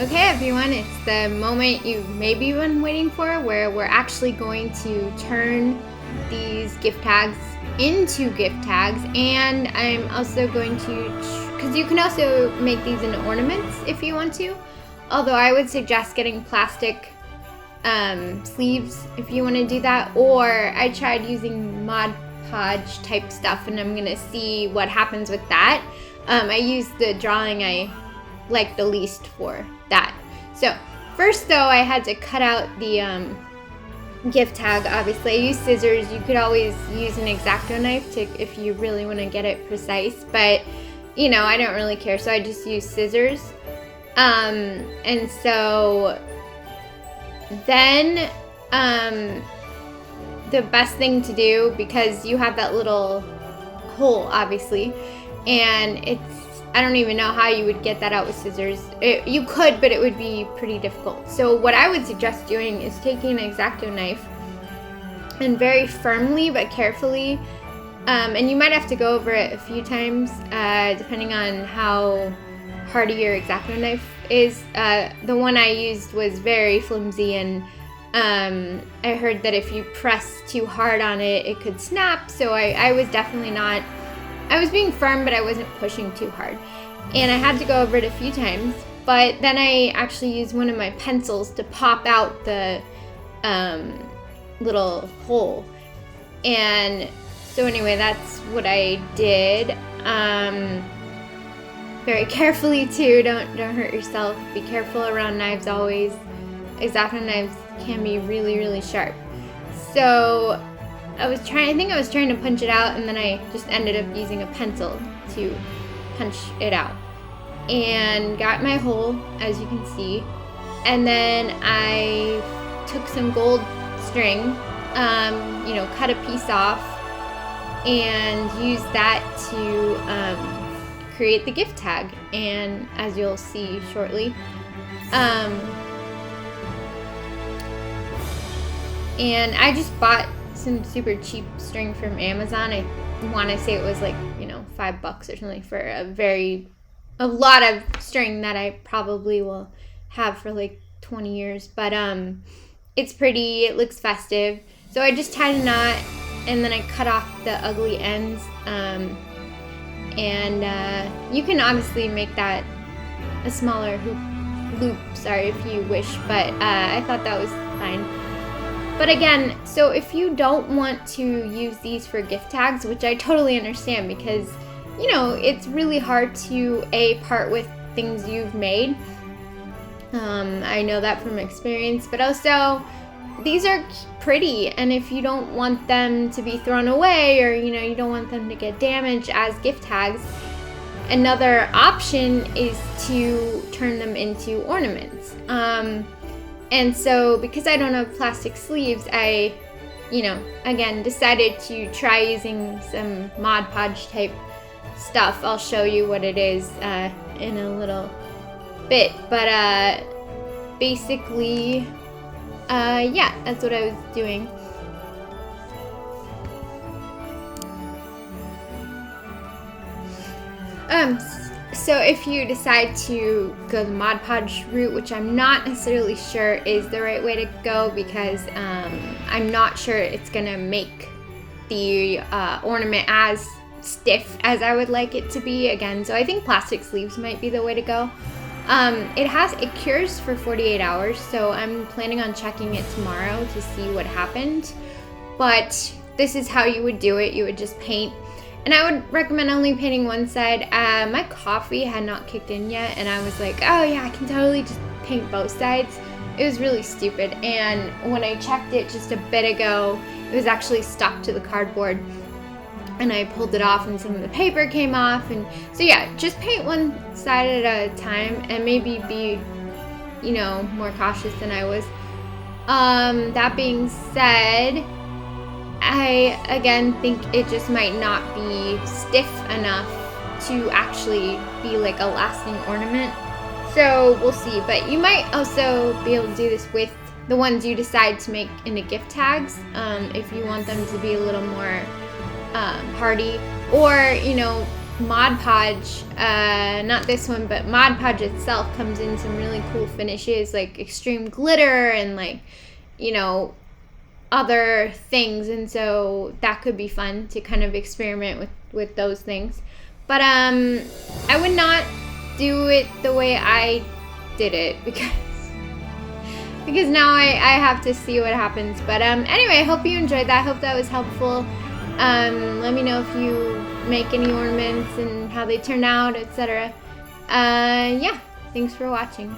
Okay everyone, it's the moment you've maybe been waiting for, where we're actually going to turn these gift tags into gift tags, and I'm also going to, because you can also make these into ornaments if you want to, although I would suggest getting plastic sleeves if you want to do that, or I tried using Mod Podge type stuff and I'm gonna see what happens with that. I used the drawing I like the least for that. So first though, I had to cut out the gift tag. Obviously I used scissors. You could always use an X-Acto knife if you really want to get it precise, but you know, I don't really care, so I just use scissors. And so then the best thing to do, because you have that little hole obviously, and I don't even know how you would get that out with scissors. You could, but it would be pretty difficult. So what I would suggest doing is taking an X-Acto knife and very firmly but carefully, and you might have to go over it a few times depending on how hardy your X-Acto knife is. The one I used was very flimsy, and I heard that if you press too hard on it, it could snap. So I was definitely not, I was being firm, but I wasn't pushing too hard. And I had to go over it a few times, but then I actually used one of my pencils to pop out the little hole. And so anyway, that's what I did. Very carefully too, don't hurt yourself. Be careful around knives always. X-Acto knives can be really, really sharp. So I think I was trying to punch it out, and then I just ended up using a pencil to punch it out. And got my hole, as you can see. And then I took some gold string, you know, cut a piece off, and used that to create the gift tag. And as you'll see shortly, and I just bought some super cheap string from Amazon. I want to say it was like, you know, $5 or something for a lot of string that I probably will have for like 20 years. But it's pretty, it looks festive. So I just tied a knot, and then I cut off the ugly ends. And you can obviously make that a smaller loop, if you wish, but I thought that was fine. But again, so if you don't want to use these for gift tags, which I totally understand, because, you know, it's really hard to part with things you've made. I know that from experience, but also these are pretty, and if you don't want them to be thrown away, or, you know, you don't want them to get damaged as gift tags, another option is to turn them into ornaments. And so because I don't have plastic sleeves, I, you know, again, decided to try using some Mod Podge type stuff. I'll show you what it is in a little bit. But basically, yeah, that's what I was doing. So if you decide to go the Mod Podge route, which I'm not necessarily sure is the right way to go, because I'm not sure it's gonna make the ornament as stiff as I would like it to be again. So I think plastic sleeves might be the way to go. It cures for 48 hours, so I'm planning on checking it tomorrow to see what happened. But this is how you would do it. You would just paint. And I would recommend only painting one side. My coffee had not kicked in yet, and I was like, oh yeah, I can totally just paint both sides. It was really stupid, and when I checked it just a bit ago, it was actually stuck to the cardboard, and I pulled it off and some of the paper came off. And so yeah, just paint one side at a time, and maybe be, you know, more cautious than I was. That being said, I, again, think it just might not be stiff enough to actually be like a lasting ornament. So we'll see. But you might also be able to do this with the ones you decide to make into gift tags, if you want them to be a little more hardy. Or, you know, Mod Podge, not this one, but Mod Podge itself comes in some really cool finishes, like extreme glitter and like, you know, other things, and so that could be fun to kind of experiment with those things. But I would not do it the way I did it because now I have to see what happens. But anyway, I hope you enjoyed that. I hope that was helpful. Let me know if you make any ornaments and how they turn out, etc. Yeah, thanks for watching.